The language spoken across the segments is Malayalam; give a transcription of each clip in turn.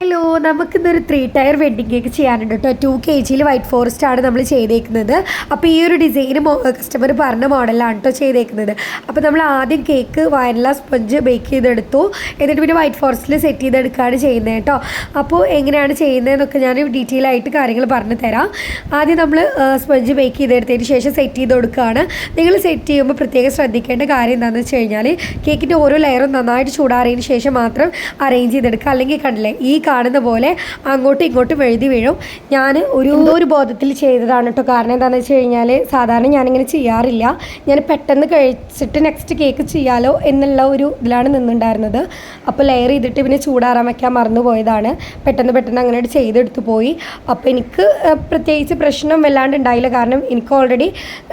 ഹലോ, നമുക്കിന്നൊരു 3 ടയർ വെഡ്ഡിങ് കേക്ക് ചെയ്യാനുണ്ട് കേട്ടോ. 2 kg വൈറ്റ് ഫോറസ്റ്റ് ആണ് നമ്മൾ ചെയ്തേക്കുന്നത്. അപ്പോൾ ഈ ഒരു ഡിസൈന് കസ്റ്റമർ പറഞ്ഞ മോഡലാണ് കേട്ടോ ചെയ്തേക്കുന്നത്. അപ്പോൾ നമ്മൾ ആദ്യം കേക്ക് വാനില സ്പഞ്ച് ബേക്ക് ചെയ്തെടുത്തു. എന്നിട്ട് പിന്നെ വൈറ്റ് ഫോറസ്റ്റിൽ സെറ്റ് ചെയ്തെടുക്കുകയാണ് ചെയ്യുന്നത് കേട്ടോ. അപ്പോൾ എങ്ങനെയാണ് ചെയ്യുന്നതെന്നൊക്കെ ഞാൻ ഡീറ്റെയിൽ ആയിട്ട് കാര്യങ്ങൾ പറഞ്ഞു തരാം. ആദ്യം നമ്മൾ സ്പഞ്ച് ബേക്ക് ചെയ്തെടുത്തതിന് ശേഷം സെറ്റ് ചെയ്ത് കൊടുക്കുകയാണ്. നിങ്ങൾ സെറ്റ് ചെയ്യുമ്പോൾ പ്രത്യേകം ശ്രദ്ധിക്കേണ്ട കാര്യം എന്താണെന്ന് വെച്ച് കഴിഞ്ഞാൽ കേക്കിൻ്റെ ഓരോ ലെയറും നന്നായിട്ട് ചൂടാറിയതിന് ശേഷം മാത്രം അറേഞ്ച് ചെയ്തെടുക്കുക. അല്ലെങ്കിൽ കണ്ടില്ലേ, ഈ കാണുന്ന പോലെ അങ്ങോട്ടും ഇങ്ങോട്ടും എഴുതി വീഴും. ഞാൻ ഒരു ബോധത്തിൽ ചെയ്തതാണ് കേട്ടോ. കാരണം എന്താണെന്ന് വെച്ച് കഴിഞ്ഞാൽ സാധാരണ ഞാനിങ്ങനെ ചെയ്യാറില്ല. ഞാൻ പെട്ടെന്ന് കഴിച്ചിട്ട് നെക്സ്റ്റ് കേക്ക് ചെയ്യാലോ എന്നുള്ള ഒരു ഇതിലാണ് നിന്നുണ്ടായിരുന്നത്. അപ്പോൾ ലെയർ ചെയ്തിട്ട് പിന്നെ ചൂടാറാൻ വയ്ക്കാൻ മറന്നു പോയതാണ്. പെട്ടെന്ന് അങ്ങനെ ചെയ്തെടുത്ത് പോയി. അപ്പോൾ എനിക്ക് പ്രത്യേകിച്ച് പ്രശ്നം വല്ലാണ്ട് ഉണ്ടായില്ല. കാരണം എനിക്ക് ഓൾറെഡി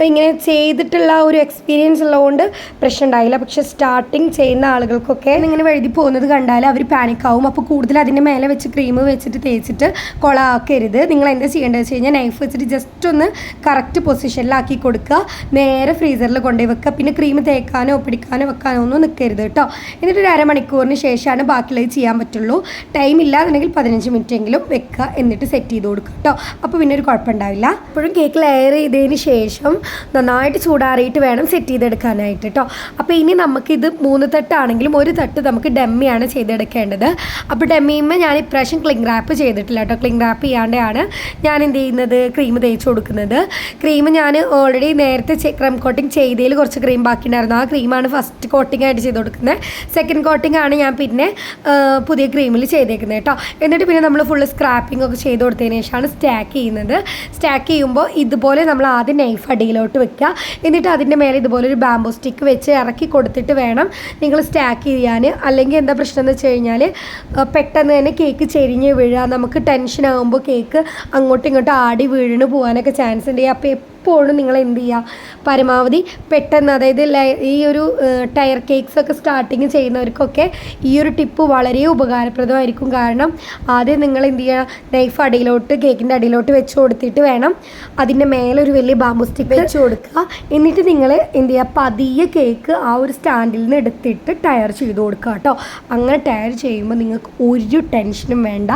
ഇങ്ങനെ ചെയ്തിട്ടുള്ള ഒരു എക്സ്പീരിയൻസ് ഉള്ളതുകൊണ്ട് പ്രശ്നം ഉണ്ടായില്ല. പക്ഷേ സ്റ്റാർട്ടിങ് ചെയ്യുന്ന ആളുകൾക്കൊക്കെ ഇങ്ങനെ എഴുതി പോകുന്നത് കണ്ടാൽ അവർ പാനിക്കാവും. അപ്പോൾ കൂടുതൽ അതിൻ്റെ മേലെ വെച്ച് ക്രീം വെച്ചിട്ട് തേച്ചിട്ട് കൊളാക്കരുത്. നിങ്ങൾ എന്താ ചെയ്യേണ്ടത് വെച്ച് കഴിഞ്ഞാൽ നൈഫ് വെച്ചിട്ട് ജസ്റ്റ് ഒന്ന് കറക്റ്റ് പൊസിഷനിലാക്കി കൊടുക്കുക. നേരെ ഫ്രീസറിൽ കൊണ്ടുപോയി വെക്കുക. പിന്നെ ക്രീം തേക്കാനോ പിടിക്കാനോ വെക്കാനോ ഒന്നും നിൽക്കരുത് കേട്ടോ. എന്നിട്ട് ഒരു അരമണിക്കൂറിന് ശേഷമാണ് ബാക്കിയുള്ളത് ചെയ്യാൻ പറ്റുള്ളൂ. ടൈം ഇല്ലാന്നുണ്ടെങ്കിൽ 15 മിനിറ്റ് എങ്കിലും വെക്കുക. എന്നിട്ട് സെറ്റ് ചെയ്ത് കൊടുക്കുക കേട്ടോ. അപ്പോൾ പിന്നെ ഒരു കുഴപ്പമുണ്ടാവില്ല. അപ്പോഴും കേക്ക് ലെയർ ചെയ്തതിന് ശേഷം നന്നായിട്ട് ചൂടാറിയിട്ട് വേണം സെറ്റ് ചെയ്തെടുക്കാനായിട്ട് കേട്ടോ. അപ്പോൾ ഇനി നമുക്കിത് 3 തട്ടാണെങ്കിലും ഒരു തട്ട് നമുക്ക് ഡമ്മിയാണ് ചെയ്തെടുക്കേണ്ടത്. അപ്പോൾ ഡമ്മിയുമ്പോൾ ഞാൻ ഇപ്രാവശ്യം ക്ലിംഗ് റാപ്പ് ചെയ്തിട്ടില്ല കേട്ടോ. ക്ലിംഗ് റാപ്പ് ചെയ്യാണ്ടാണ് ഞാൻ എന്ത് ചെയ്യുന്നത്, ക്രീം തേച്ച് കൊടുക്കുന്നത്. ക്രീം ഞാൻ ഓൾറെഡി നേരത്തെ ക്രീം കോട്ടിങ് ചെയ്തതിൽ കുറച്ച് ക്രീം ബാക്കി ഉണ്ടായിരുന്നു. ആ ക്രീമാണ് ഫസ്റ്റ് കോട്ടിംഗ് ആയിട്ട് ചെയ്ത് കൊടുക്കുന്നത്. സെക്കൻഡ് കോട്ടിംഗ് ആണ് ഞാൻ പിന്നെ പുതിയ ക്രീമിൽ ചെയ്തേക്കുന്നത് കേട്ടോ. എന്നിട്ട് പിന്നെ നമ്മൾ ഫുള്ള് സ്ക്രാപ്പിംഗ് ഒക്കെ ചെയ്ത് കൊടുത്തതിന് ശേഷമാണ് സ്റ്റാക്ക് ചെയ്യുന്നത്. സ്റ്റാക്ക് ചെയ്യുമ്പോൾ ഇതുപോലെ നമ്മൾ ആദ്യം നൈഫ് അടിയിലോട്ട് വെക്കുക. എന്നിട്ട് അതിൻ്റെ മേലെ ഇതുപോലെ ഒരു ബാംബൂ സ്റ്റിക്ക് വെച്ച് ഇറക്കി കൊടുത്തിട്ട് വേണം നിങ്ങൾ സ്റ്റാക്ക് ചെയ്യാൻ. അല്ലെങ്കിൽ എന്താ പ്രശ്നം എന്ന് വെച്ച് കഴിഞ്ഞാൽ പെട്ടെന്ന് തന്നെ കേക്ക് ചെരിഞ്ഞ് വീഴുക. നമുക്ക് ടെൻഷൻ ആകുമ്പോൾ കേക്ക് അങ്ങോട്ടും ഇങ്ങോട്ടും ആടി വീണ് പോകാനൊക്കെ ചാൻസ് ഉണ്ട്. അപ്പോൾ എപ്പോഴും നിങ്ങൾ എന്ത് ചെയ്യുക, പരമാവധി പെട്ടെന്ന്, അതായത് ഈ ഒരു ടയർ കേക്ക്സ് ഒക്കെ സ്റ്റാർട്ടിങ് ചെയ്യുന്നവർക്കൊക്കെ ഈ ഒരു ടിപ്പ് വളരെ ഉപകാരപ്രദമായിരിക്കും. കാരണം ആദ്യം നിങ്ങൾ എന്ത് ചെയ്യുക, നൈഫ് അടിയിലോട്ട് കേക്കിൻ്റെ അടിയിലോട്ട് വെച്ച് കൊടുത്തിട്ട് വേണം അതിൻ്റെ മേലെ ഒരു വലിയ ബാംബൂ സ്റ്റിക്ക് വെച്ച് കൊടുക്കുക. എന്നിട്ട് നിങ്ങൾ എന്ത് ചെയ്യുക, പതിയെ കേക്ക് ആ ഒരു സ്റ്റാൻഡിൽ നിന്ന് എടുത്തിട്ട് ടയർ ചെയ്ത് കൊടുക്കുക കേട്ടോ. അങ്ങനെ ടയർ ചെയ്യുമ്പോൾ നിങ്ങൾക്ക് ഒരു ടെൻഷനും വേണ്ട.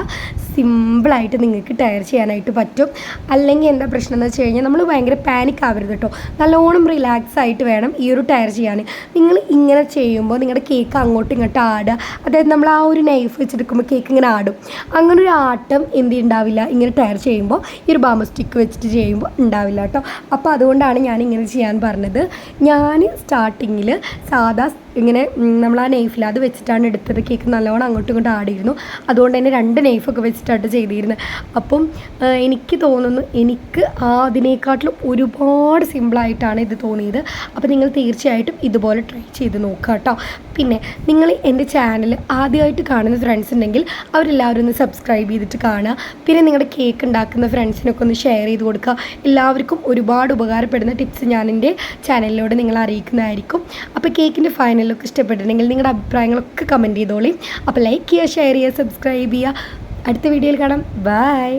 സിമ്പിളായിട്ട് നിങ്ങൾക്ക് ടയർ ചെയ്യാനായിട്ട് പറ്റും. അല്ലെങ്കിൽ എന്താ പ്രശ്നം എന്ന് വെച്ച് കഴിഞ്ഞാൽ നമ്മൾ ഭയങ്കര പാനിക് ആവരുത് കേട്ടോ. നല്ലോണം റിലാക്സ് ആയിട്ട് വേണം ഈ ഒരു ടയർ ചെയ്യാൻ. നിങ്ങൾ ഇങ്ങനെ ചെയ്യുമ്പോൾ നിങ്ങളുടെ കേക്ക് അങ്ങോട്ടും ഇങ്ങോട്ടും ആടുക. അതായത് നമ്മൾ ആ ഒരു നൈഫ് വെച്ചെടുക്കുമ്പോൾ കേക്ക് ഇങ്ങനെ ആടും. അങ്ങനെ ഒരു ആട്ടം എന്ത് ഉണ്ടാവില്ല ഇങ്ങനെ ടയർ ചെയ്യുമ്പോൾ. ഈ ഒരു ബാംബൂ സ്റ്റിക്ക് വെച്ചിട്ട് ചെയ്യുമ്പോൾ ഉണ്ടാവില്ല കേട്ടോ. അപ്പോൾ അതുകൊണ്ടാണ് ഞാൻ ഇങ്ങനെ ചെയ്യാൻ പറഞ്ഞത്. ഞാൻ സ്റ്റാർട്ടിങ്ങിൽ സാധാ ഇങ്ങനെ നമ്മൾ ആ നൈഫിൽ അത് വെച്ചിട്ടാണ് എടുത്തത്. കേക്ക് നല്ലോണം അങ്ങോട്ടും ഇങ്ങോട്ടും ആടിയിരുന്നു. അതുകൊണ്ട് തന്നെ 2 നൈഫൊക്കെ വെച്ചിട്ടാണ് ചെയ്തിരുന്നത്. അപ്പം എനിക്ക് തോന്നുന്നു എനിക്ക് അതിനേക്കാട്ടിലും ഒരുപാട് സിമ്പിളായിട്ടാണ് ഇത് തോന്നിയത്. അപ്പോൾ നിങ്ങൾ തീർച്ചയായിട്ടും ഇതുപോലെ ട്രൈ ചെയ്ത് നോക്കുക കേട്ടോ. പിന്നെ നിങ്ങൾ എൻ്റെ ചാനൽ ആദ്യമായിട്ട് കാണുന്ന ഫ്രണ്ട്സ് ഉണ്ടെങ്കിൽ അവരെല്ലാവരും ഒന്ന് സബ്സ്ക്രൈബ് ചെയ്തിട്ട് കാണുക. പിന്നെ നിങ്ങളുടെ കേക്ക് ഉണ്ടാക്കുന്ന ഫ്രണ്ട്സിനൊക്കെ ഒന്ന് ഷെയർ ചെയ്ത് കൊടുക്കുക. എല്ലാവർക്കും ഒരുപാട് ഉപകാരപ്പെടുന്ന ടിപ്സ് ഞാൻ എൻ്റെ ചാനലിലൂടെ നിങ്ങൾ അറിയിക്കുന്നതായിരിക്കും. അപ്പോൾ കേക്കിൻ്റെ ഫൈനൽ ലുക്ക് ഇഷ്ടപ്പെട്ടിട്ടുണ്ടെങ്കിൽ നിങ്ങളുടെ അഭിപ്രായങ്ങളൊക്കെ കമൻറ്റ് ചെയ്തോളി. അപ്പോൾ ലൈക്ക് ചെയ്യുക, ഷെയർ ചെയ്യുക, സബ്സ്ക്രൈബ് ചെയ്യുക. അടുത്ത വീഡിയോയിൽ കാണാം. ബൈ.